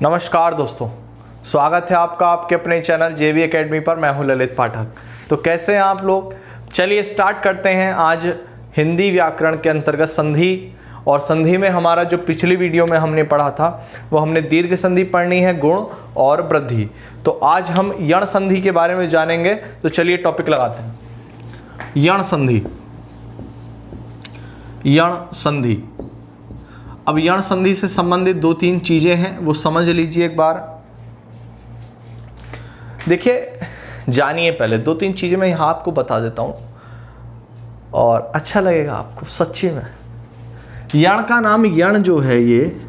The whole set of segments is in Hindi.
नमस्कार दोस्तों, स्वागत है आपका आपके अपने चैनल जेवी एकेडमी पर। मैं हूं ललित पाठक। तो कैसे हैं आप लोग? चलिए स्टार्ट करते हैं। आज हिंदी व्याकरण के अंतर्गत संधि, और संधि में हमारा जो पिछली वीडियो में हमने पढ़ा था वो हमने दीर्घ संधि पढ़नी है, गुण और वृद्धि। तो आज हम यण संधि के बारे में जानेंगे। तो चलिए टॉपिक लगाते हैं। यण संधि। यण संधि। अब यण संधि से संबंधित दो तीन चीजें हैं, वो समझ लीजिए एक बार। देखिए, जानिए पहले दो तीन चीजें मैं यहां आपको बता देता हूं और अच्छा लगेगा आपको सच्ची में। यण का नाम, यण जो है ये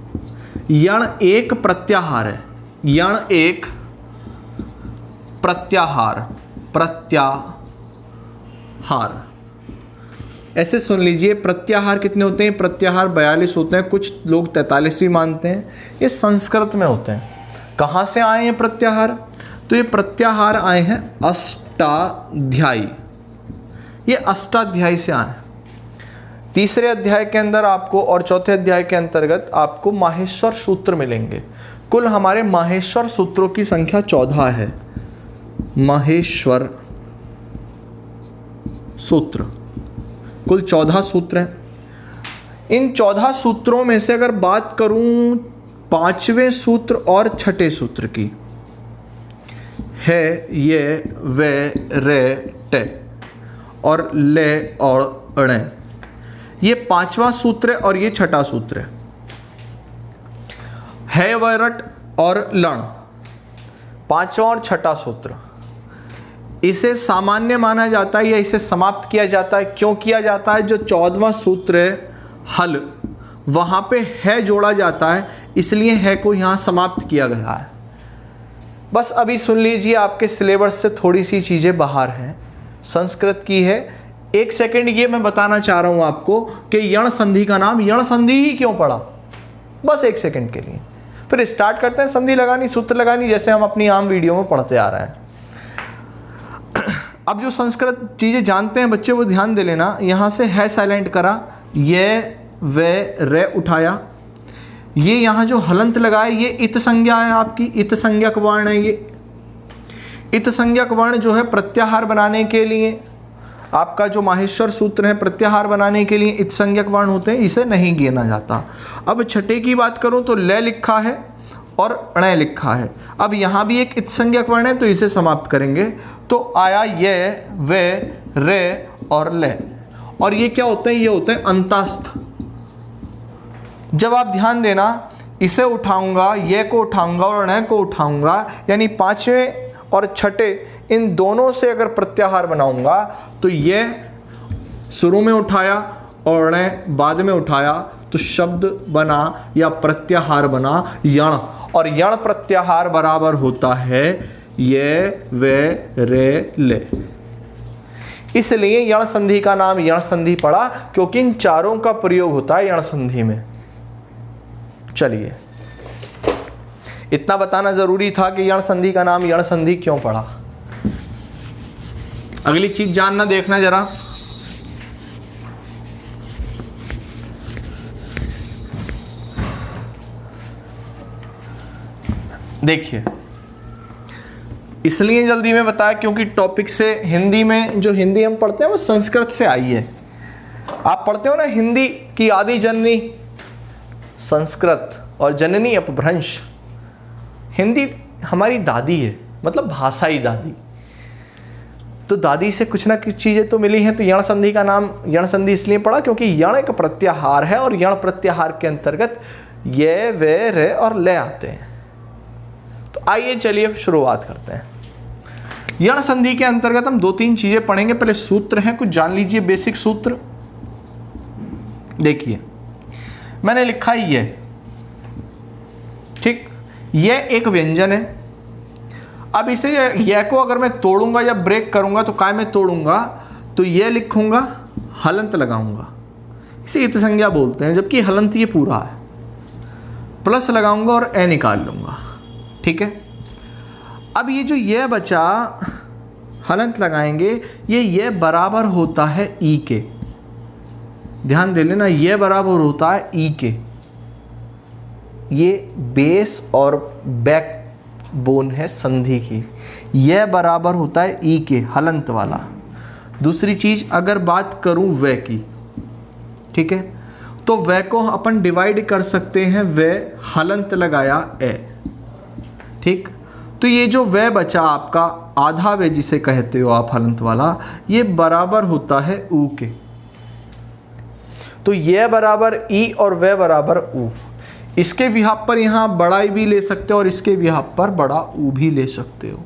यण एक प्रत्याहार है। यण एक प्रत्याहार। प्रत्याहार ऐसे सुन लीजिए। प्रत्याहार कितने होते हैं? प्रत्याहार 42 होते हैं, कुछ लोग 43 भी मानते हैं। ये संस्कृत में होते हैं। कहाँ से आए हैं प्रत्याहार? तो ये प्रत्याहार आए हैं अष्टाध्यायी। ये अष्टाध्यायी से आए। तीसरे अध्याय के अंदर आपको और चौथे अध्याय के अंतर्गत आपको माहेश्वर सूत्र मिलेंगे। कुल हमारे माहेश्वर सूत्रों की संख्या 14 है। माहेश्वर सूत्र कुल 14 सूत्र हैं। इन 14 सूत्रों में से अगर बात करूं पांचवें सूत्र और छठे सूत्र की, है ये वे रे टे और ले और अणे, ये पांचवा सूत्र है और ये छठा सूत्र है वरट और लण, पांचवा और छठा सूत्र। इसे सामान्य माना जाता है या इसे समाप्त किया जाता है। क्यों किया जाता है? जो 14वां सूत्र है हल, वहां पे है जोड़ा जाता है, इसलिए है को यहां समाप्त किया गया है। बस अभी सुन लीजिए, आपके सिलेबस से थोड़ी सी चीजें बाहर हैं, संस्कृत की है। एक सेकंड, ये मैं बताना चाह रहा हूं आपको कि यण संधि का नाम यण संधि ही क्यों पड़ा। बस एक सेकंड के लिए, फिर स्टार्ट करते हैं संधि लगानी, सूत्र लगानी, जैसे हम अपनी आम वीडियो में पढ़ते आ रहे हैं। अब जो संस्कृत चीजें जानते हैं बच्चे वो ध्यान दे लेना। यहां से है साइलेंट करा, ये वे रे उठाया, ये यहां जो हलंत लगाया ये इत संज्ञा है आपकी, इत संज्ञक वर्ण है। ये इत संज्ञक वर्ण जो है प्रत्याहार बनाने के लिए, आपका जो माहेश्वर सूत्र है प्रत्याहार बनाने के लिए इत संज्ञक वर्ण होते हैं, इसे नहीं गिना जाता। अब छठे की बात करूं तो ले लिखा है और अणे लिखा है। अब यहां भी एक इत संज्ञक वर्ण है तो इसे समाप्त करेंगे। तो आया ये वे रे और ले, और ये क्या होते हैं? ये होते हैं अंतस्थ। जब आप ध्यान देना, इसे उठाऊंगा, ये को उठाऊंगा और अणे को उठाऊंगा, यानी पांचवें और छठे इन दोनों से अगर प्रत्याहार बनाऊंगा तो ये शुरू में उठाया और अणे बाद में उठाया, तो शब्द बना या प्रत्याहार बना यण, और यण प्रत्याहार बराबर होता है ये वे रे ले। इसलिए यण संधि का नाम यण संधि पड़ा, क्योंकि इन चारों का प्रयोग होता है यण संधि में। चलिए, इतना बताना जरूरी था कि यण संधि का नाम यण संधि क्यों पड़ा। अगली चीज जानना, देखना जरा। देखिए, इसलिए जल्दी में बताया क्योंकि टॉपिक से हिंदी में, जो हिंदी हम पढ़ते हैं वो संस्कृत से आई है। आप पढ़ते हो ना हिंदी की आदि जननी संस्कृत और जननी अपभ्रंश। हिंदी हमारी दादी है, मतलब भाषाई दादी। तो दादी से कुछ ना कुछ चीजें तो मिली हैं। तो यण संधि का नाम यण संधि इसलिए पड़ा क्योंकि यण एक प्रत्याहार है और यण प्रत्याहार के अंतर्गत ये वे रे और ले आते हैं। तो आइए चलिए शुरुआत करते हैं। यण संधि के अंतर्गत हम दो तीन चीजें पढ़ेंगे। पहले सूत्र हैं, कुछ जान लीजिए बेसिक सूत्र। देखिए, मैंने लिखा है ये, ठीक, ये एक व्यंजन है। अब इसे ये को अगर मैं तोड़ूंगा या ब्रेक करूंगा तो काय में तोड़ूंगा? तो ये लिखूंगा, हलंत लगाऊंगा, इसे इत संज्ञा बोलते हैं, जबकि हलंत ये पूरा है। प्लस लगाऊंगा और ए निकाल लूंगा, ठीक है। अब ये जो ये बचा, हलंत लगाएंगे, ये बराबर होता है ई के। ध्यान दे लेना, ये बराबर होता है ई के। ये बेस और बैक बोन है संधि की, यह बराबर होता है ई के, हलंत वाला। दूसरी चीज अगर बात करूं वे की, ठीक है, तो वे को अपन डिवाइड कर सकते हैं, वे हलंत लगाया ए, ठीक। तो ये जो वे बचा आपका आधा वे जिसे कहते हो आप हलंत वाला, ये बराबर होता है ऊ के। तो ये बराबर ई और वे बराबर ऊ। इसके विहाप पर यहां बड़ा ई भी ले सकते हो और इसके विहाप पर बड़ा ऊ भी ले सकते हो।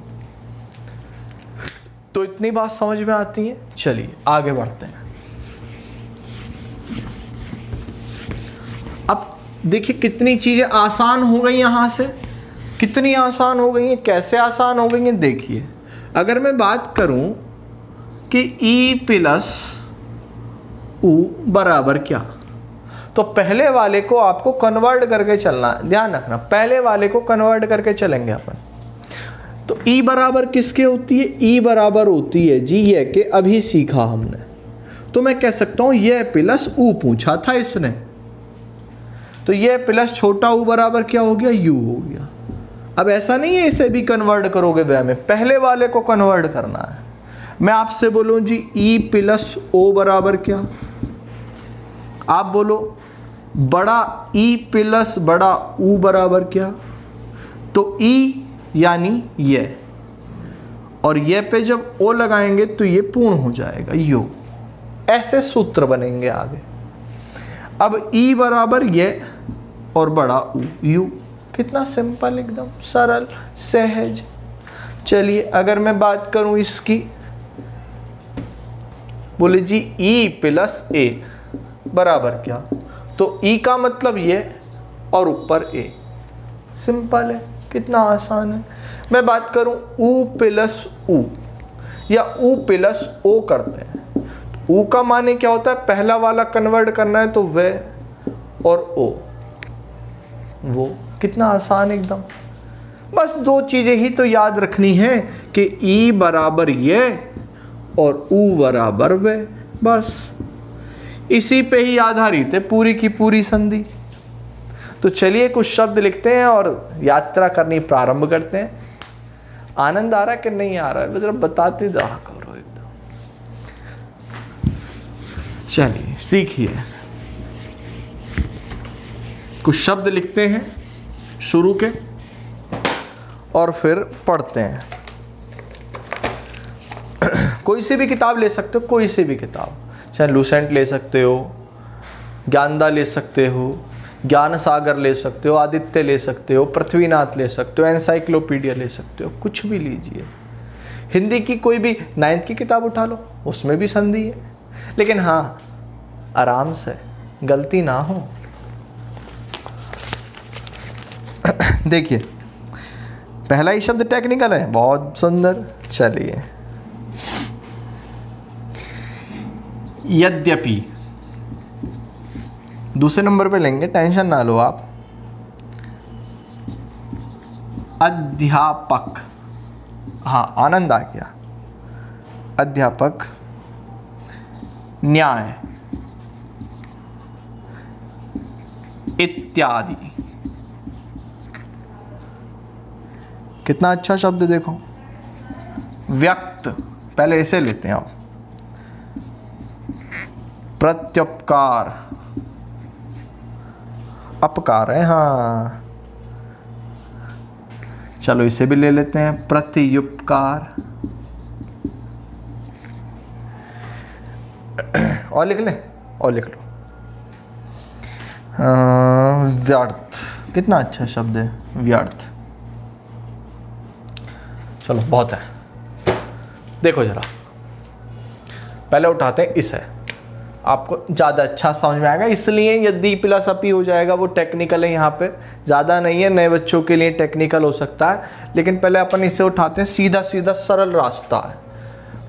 तो इतनी बात समझ में आती है। चलिए आगे बढ़ते हैं। अब देखिए कितनी चीजें आसान हो गई, यहां से कितनी आसान हो गई है, कैसे आसान हो गई है। देखिए अगर मैं बात करूं कि ई प्लस ऊ बराबर क्या, तो पहले वाले को आपको कन्वर्ट करके चलना है, ध्यान रखना, पहले वाले को कन्वर्ट करके चलेंगे अपन। तो ई बराबर किसके होती है, ई बराबर होती है जी ये के, अभी सीखा हमने। तो मैं कह सकता हूं ये प्लस ऊ पूछा था इसने, तो ये प्लस छोटा ऊ बराबर क्या हो गया, यू हो गया। अब ऐसा नहीं है इसे भी कन्वर्ट करोगे वे में, पहले वाले को कन्वर्ट करना है। मैं आपसे बोलूं जी ई प्लस ओ बराबर क्या, आप बोलो बड़ा ई प्लस बड़ा ऊ बराबर क्या, तो ई यानी ये, और ये पे जब ओ लगाएंगे तो ये पूर्ण हो जाएगा यू। ऐसे सूत्र बनेंगे आगे। अब ई बराबर ये और बड़ा ऊ यू, कितना सिंपल, एकदम सरल सहज। चलिए अगर मैं बात करूं इसकी, बोले जी ई प्लस ए बराबर क्या, तो ई का मतलब ये और ऊपर ए, सिंपल है, कितना आसान है। मैं बात करूं ऊ प्लस ऊ या ऊ प्लस ओ करते हैं, ऊ का माने क्या होता है, पहला वाला कन्वर्ट करना है तो वे और ओ वो, कितना आसान एकदम। बस दो चीजें ही तो याद रखनी है कि ई बराबर ये और ऊ बराबर वे, बस इसी पे ही आधारित है पूरी की पूरी संधि। तो चलिए कुछ शब्द लिखते हैं और यात्रा करनी प्रारंभ करते हैं। आनंद आ रहा है कि नहीं आ रहा है, जरा बताते रहा करो एकदम। चलिए सीखिए, कुछ शब्द लिखते हैं शुरू के और फिर पढ़ते हैं। कोई सी भी किताब ले सकते हो, कोई सी भी किताब, चाहे लूसेंट ले सकते हो, ज्ञानदा ले सकते हो, ज्ञान सागर ले सकते हो, आदित्य ले सकते हो, पृथ्वीनाथ ले सकते हो, एनसाइक्लोपीडिया ले सकते हो, कुछ भी लीजिए। हिंदी की कोई भी 9th की किताब उठा लो, उसमें भी संधि है, लेकिन हाँ आराम से, गलती ना हो। देखिए पहला ही शब्द टेक्निकल है, बहुत सुंदर। चलिए यद्यपि दूसरे नंबर पे लेंगे, टेंशन ना लो आप। अध्यापक, हाँ आनंद आ गया। अध्यापक, न्याय इत्यादि, कितना अच्छा शब्द देखो। व्यक्त, पहले इसे लेते हैं आप। प्रत्युपकार, अपकार है, हाँ चलो इसे भी ले लेते हैं। प्रत्युपकार, और लिख लें, और लिख लो। व्यर्थ, कितना अच्छा शब्द है व्यर्थ। चलो बहुत है। देखो जरा पहले उठाते हैं इसे, आपको ज़्यादा अच्छा समझ में आएगा। इसलिए यदि प्लस अपी हो जाएगा, वो टेक्निकल है, यहाँ पे ज़्यादा नहीं है, नए बच्चों के लिए टेक्निकल हो सकता है, लेकिन पहले अपन इसे उठाते हैं। सीधा सीधा सरल रास्ता है।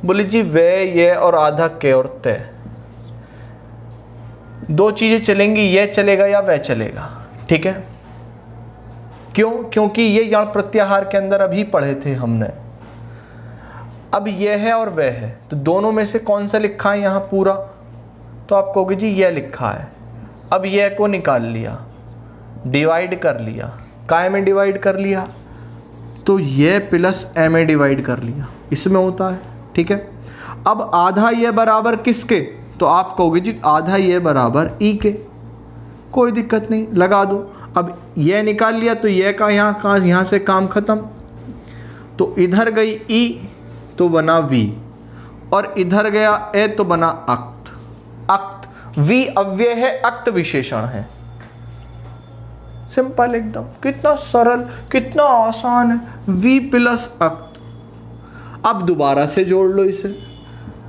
बोले जी वे, ये और आधा के और ते, दो चीज़ें चलेंगी, ये चलेगा या वह चलेगा, ठीक है। क्यों? क्योंकि ये यण प्रत्याहार के अंदर अभी पढ़े थे हमने। अब ये है और वह है, तो दोनों में से कौन सा लिखा है यहाँ पूरा, तो आप कहोगे जी यह लिखा है। अब यह को निकाल लिया, डिवाइड कर लिया, काय में डिवाइड कर लिया, तो ये प्लस ए में डिवाइड कर लिया, इसमें होता है। ठीक है, अब आधा ये बराबर किसके, तो आप कहोगे जी आधा ये बराबर ई के, कोई दिक्कत नहीं, लगा दो। अब ये निकाल लिया तो ये का यहाँ से काम खत्म, तो इधर गई ई तो बना वी, और इधर गया ए तो बना अक्त। अक्त वी अव्यय है, अक्त विशेषण है। सिंपल एकदम, कितना सरल, कितना आसान है, वी प्लस अक्त। अब दोबारा से जोड़ लो इसे,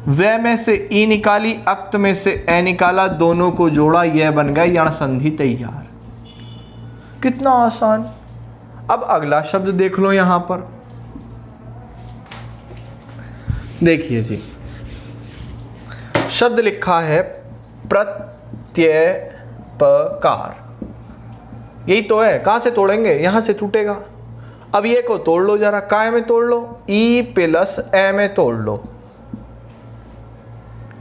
वे में से ई निकाली, अक्त में से ए निकाला, दोनों को जोड़ा, यह बन गया यण संधि तैयार। कितना आसान। अब अगला शब्द देख लो यहां पर, देखिए जी, शब्द लिखा है प्रत्ययपकार, यही तो है। कहां से तोड़ेंगे, यहां से टूटेगा। अब ये को तोड़ लो जरा, काय में तोड़ लो, ई प्लस ए में तोड़ लो,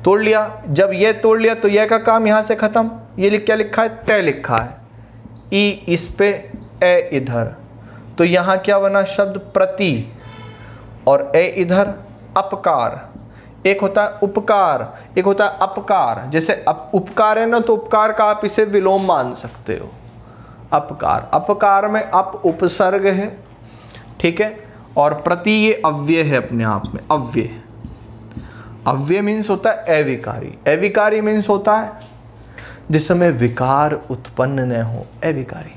तोड़ लिया। जब ये तोड़ लिया तो ये का काम यहां से खत्म। ये क्या लिखा है, तय लिखा है, ई इस पे ए इधर, तो यहां क्या बना शब्द प्रति, और ए इधर अपकार। एक होता है उपकार, एक होता है अपकार। जैसे उपकार है ना, तो उपकार का आप इसे विलोम मान सकते हो, अपकार। अपकार में अप उपसर्ग है, ठीक है, और प्रति ये अव्यय है अपने आप में, अव्यय। अव्यय मीन्स होता है अविकारी, अविकारी मीन्स होता है जिसमें विकार उत्पन्न न हो, अविकारी।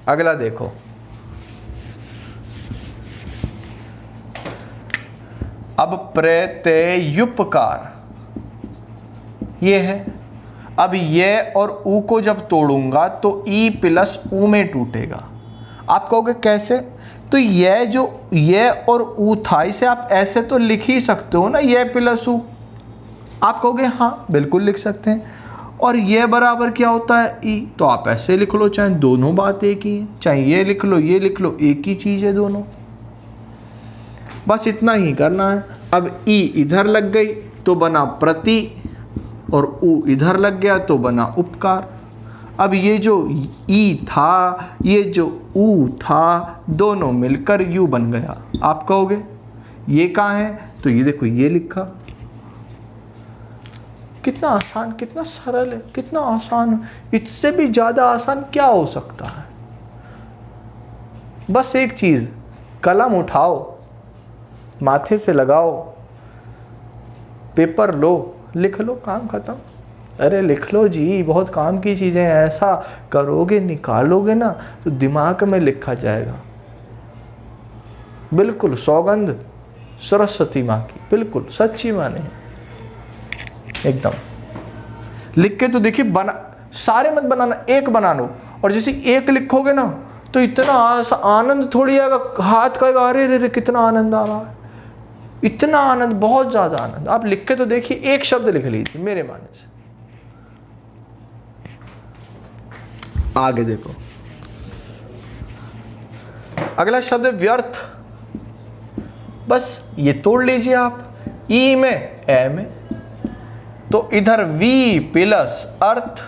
अगला देखो, अब प्रत्ययुपकार ये है। अब ये और ऊ को जब तोड़ूंगा तो ई प्लस ऊ में टूटेगा। आप कहोगे कैसे, तो ये जो ये और ऊ था, इसे आप ऐसे तो लिख ही सकते हो ना, ये प्लस ऊ। आप कहोगे हाँ बिल्कुल लिख सकते हैं। और ये बराबर क्या होता है, ई, तो आप ऐसे लिख लो, चाहे दोनों बात एक ही है, चाहे ये लिख लो ये लिख लो, एक ही चीज़ है दोनों। बस इतना ही करना है। अब ई इधर लग गई तो बना प्रति, और ऊ इधर लग गया तो बना उपकार। अब ये जो ई था, ये जो ऊ था, दोनों मिलकर यू बन गया। आप कहोगे ये कहाँ है, तो ये देखो ये लिखा। कितना आसान, कितना सरल है, कितना आसान है। इससे भी ज़्यादा आसान क्या हो सकता है। बस एक चीज़, कलम उठाओ, माथे से लगाओ, पेपर लो, लिख लो, काम खत्म। अरे लिख लो जी, बहुत काम की चीज़ें हैं। ऐसा करोगे, निकालोगे ना, तो दिमाग में लिखा जाएगा। बिल्कुल सौगंध सरस्वती माँ की, बिल्कुल सच्ची माने एकदम। लिख के तो देखिए, बना सारे मत बनाना, एक बना लो। और जैसे एक लिखोगे ना, तो इतना आनंद थोड़ी आएगा, हाथ का अरे रे कितना आनंद आ रहा है, इतना आनंद, बहुत ज्यादा आनंद। आप लिख के तो देखिए, एक शब्द लिख लीजिए मेरे मानने से। आगे देखो, अगला शब्द है व्यर्थ। बस ये तोड़ लीजिए आप, ई में ए में, तो इधर वी प्लस अर्थ,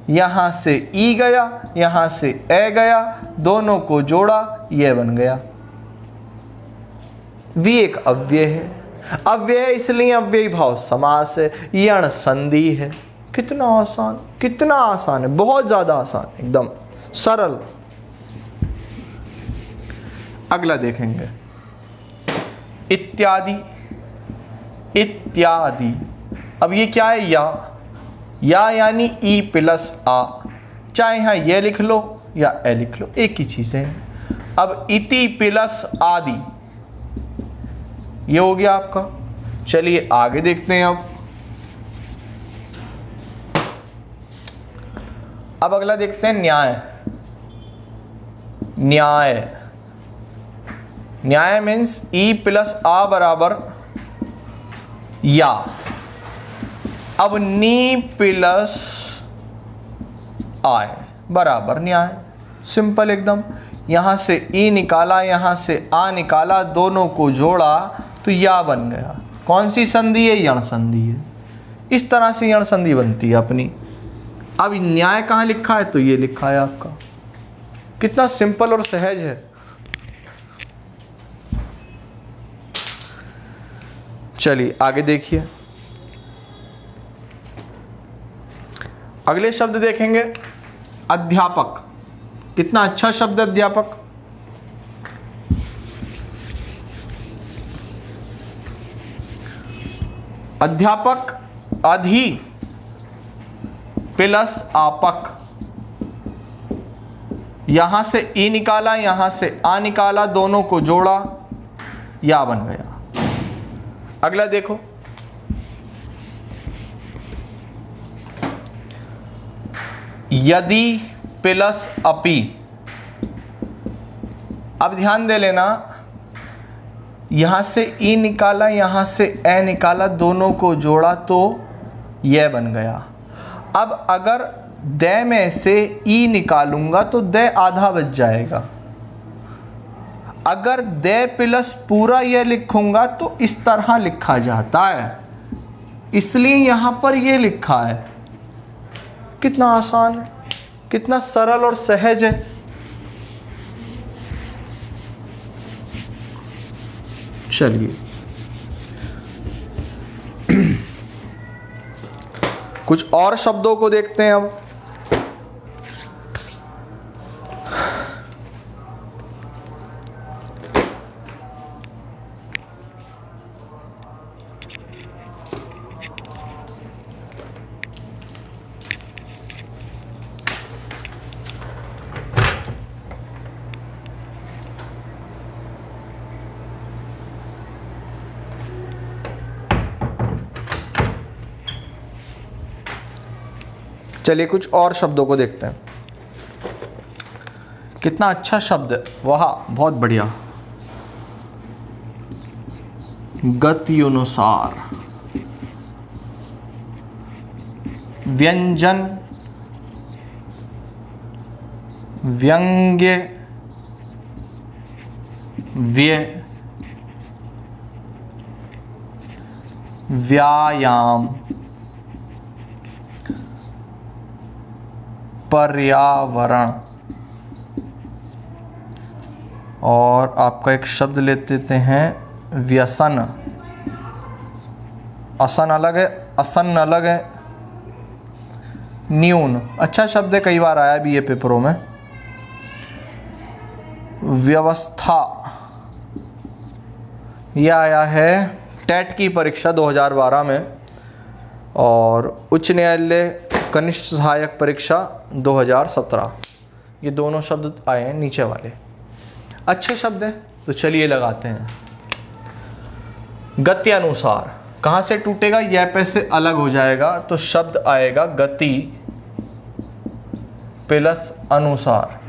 यहां से ई गया, यहां से ए गया, दोनों को जोड़ा, यह बन गया। वी एक अव्यय है, अव्यय इसलिए अव्ययी भाव समास है, यण संधि है। कितना आसान, कितना आसान है, बहुत ज्यादा आसान, एकदम सरल। अगला देखेंगे, इत्यादि। इत्यादि, अब ये क्या है, या यानी ई प्लस आ, चाहे यहां ये लिख लो या ए लिख लो, एक ही चीज है। अब इति प्लस आदि, ये हो गया आपका। चलिए आगे देखते हैं। अब अगला देखते हैं न्याय। न्याय, न्याय मीन्स ई प्लस आ बराबर या। अब नी प्लस आय बराबर न्याय, सिंपल एकदम। यहां से ई निकाला, यहां से आ निकाला, दोनों को जोड़ा तो या बन गया। कौन सी संधि है, यण संधि है। इस तरह से यण संधि बनती है अपनी। अब न्याय कहाँ लिखा है, तो ये लिखा है आपका। कितना सिंपल और सहज है। चलिए आगे देखिए, अगले शब्द देखेंगे अध्यापक। कितना अच्छा शब्द है अध्यापक। अध्यापक अधि प्लस आपक, यहां से ई निकाला, यहां से आ निकाला, दोनों को जोड़ा, या बन गया। अगला देखो, यदि प्लस अपि। अब ध्यान दे लेना, यहां से ई निकाला, यहां से ए निकाला, दोनों को जोड़ा तो यह बन गया। अब अगर द में से ई निकालूंगा तो द आधा बच जाएगा। अगर द प्लस पूरा यह लिखूंगा तो इस तरह लिखा जाता है, इसलिए यहां पर यह लिखा है। कितना आसान है, कितना सरल और सहज है। चलिए कुछ और शब्दों को देखते हैं अब। चलिए कुछ और शब्दों को देखते हैं। कितना अच्छा शब्द है, वाह बहुत बढ़िया। गति अनुसार, व्यंजन, व्यंग्य, व्यय, व्यायाम, पर्यावरण। और आपका एक शब्द ले लेते हैं व्यसन। असन अलग है, असन अलग है। न्यून अच्छा शब्द है, कई बार आया भी ये पेपरों में। व्यवस्था, यह आया है टेट की परीक्षा 2012 में, और उच्च न्यायालय कनिष्ठ सहायक परीक्षा 2017। ये दोनों शब्द आए हैं नीचे वाले, अच्छे शब्द हैं। तो चलिए लगाते हैं। गति अनुसार कहाँ से टूटेगा, यह पे से अलग हो जाएगा, तो शब्द आएगा गति प्लस अनुसार।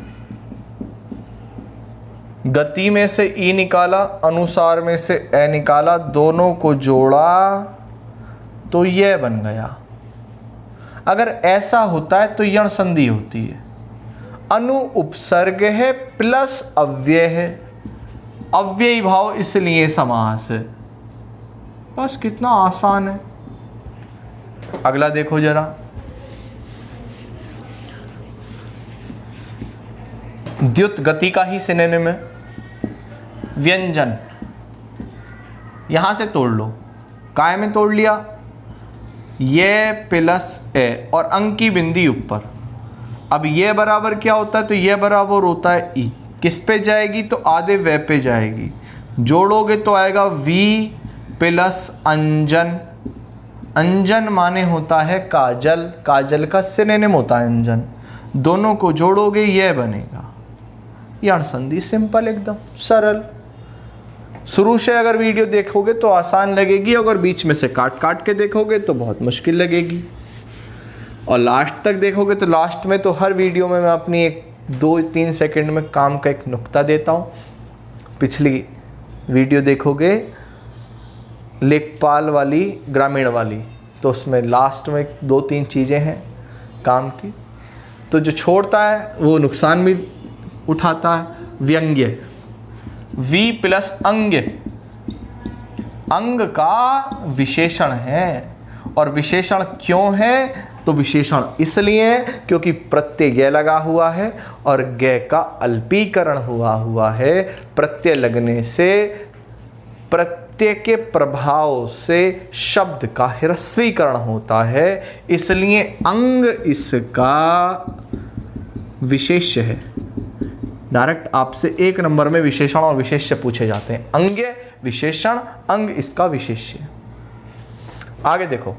गति में से ई निकाला, अनुसार में से ए निकाला, दोनों को जोड़ा तो यह बन गया। अगर ऐसा होता है तो यण संधि होती है। अनु उपसर्ग है प्लस अव्यय है, अव्ययी भाव इसलिए समास है। बस कितना आसान है। अगला देखो जरा, द्युत गति का ही सिनोनिम है। व्यंजन, यहां से तोड़ लो, काय में तोड़ लिया, ये प्लस ए और अंक की बिंदी ऊपर। अब ये बराबर क्या होता है, तो ये बराबर होता है ई। किस पे जाएगी, तो आधे वे पे जाएगी। जोड़ोगे तो आएगा वी प्लस अंजन। अंजन माने होता है काजल, काजल का सिनोनिम होता है अंजन। दोनों को जोड़ोगे यह बनेगा यण संधि। सिंपल, एकदम सरल। शुरू से अगर वीडियो देखोगे तो आसान लगेगी, अगर बीच में से काट काट के देखोगे तो बहुत मुश्किल लगेगी, और लास्ट तक देखोगे तो लास्ट में तो हर वीडियो में मैं अपनी एक 2-3 सेकंड में काम का एक नुक्ता देता हूँ। पिछली वीडियो देखोगे लेखपाल वाली, ग्रामीण वाली, तो उसमें लास्ट में 2-3 चीज़ें हैं काम की, तो जो छोड़ता है वो नुकसान भी उठाता है। व्यंग्य, वी प्लस अंग, अंग का विशेषण है। और विशेषण क्यों है, तो विशेषण इसलिए है क्योंकि प्रत्यय य लगा हुआ है और ग का अल्पीकरण हुआ है। प्रत्यय लगने से प्रत्यय के प्रभाव से शब्द का ह्रस्वीकरण होता है, इसलिए अंग इसका विशेष्य है। डायरेक्ट आपसे 1 नंबर में विशेषण और विशेष्य पूछे जाते हैं। अंग्य विशेषण, अंग इसका विशेष्य। आगे देखो,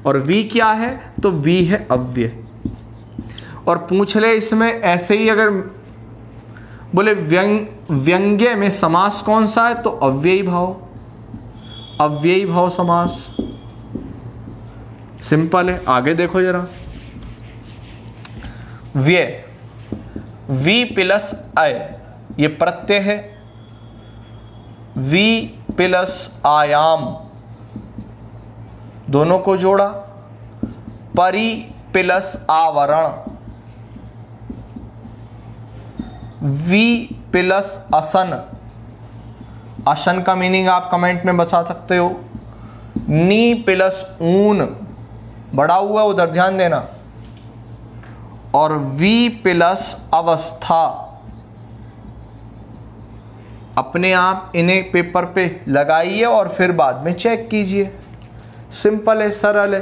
और वी क्या है, तो वी है अव्यय। और पूछ ले इसमें ऐसे ही, अगर बोले व्यंग्य में समास कौन सा है, तो अव्ययी भाव, अव्ययी भाव समास। सिंपल है। आगे देखो जरा, व्यय, वी प्लस अय, ये प्रत्यय है। वी प्लस आयाम, दोनों को जोड़ा। परि प्लस आवरण, वी प्लस असन, असन का मीनिंग आप कमेंट में बता सकते हो। नी प्लस ऊन, बड़ा हुआ उधर ध्यान देना। और वी प्लस अवस्था, अपने आप इन्हें पेपर पे लगाइए और फिर बाद में चेक कीजिए। सिंपल है, सरल है।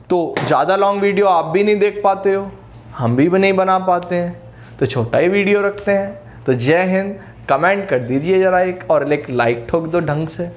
तो ज़्यादा लॉन्ग वीडियो आप भी नहीं देख पाते हो, हम भी नहीं बना पाते हैं, तो छोटा ही वीडियो रखते हैं। तो जय हिंद, कमेंट कर दीजिए जरा एक, और एक लाइक ठोक दो ढंग से।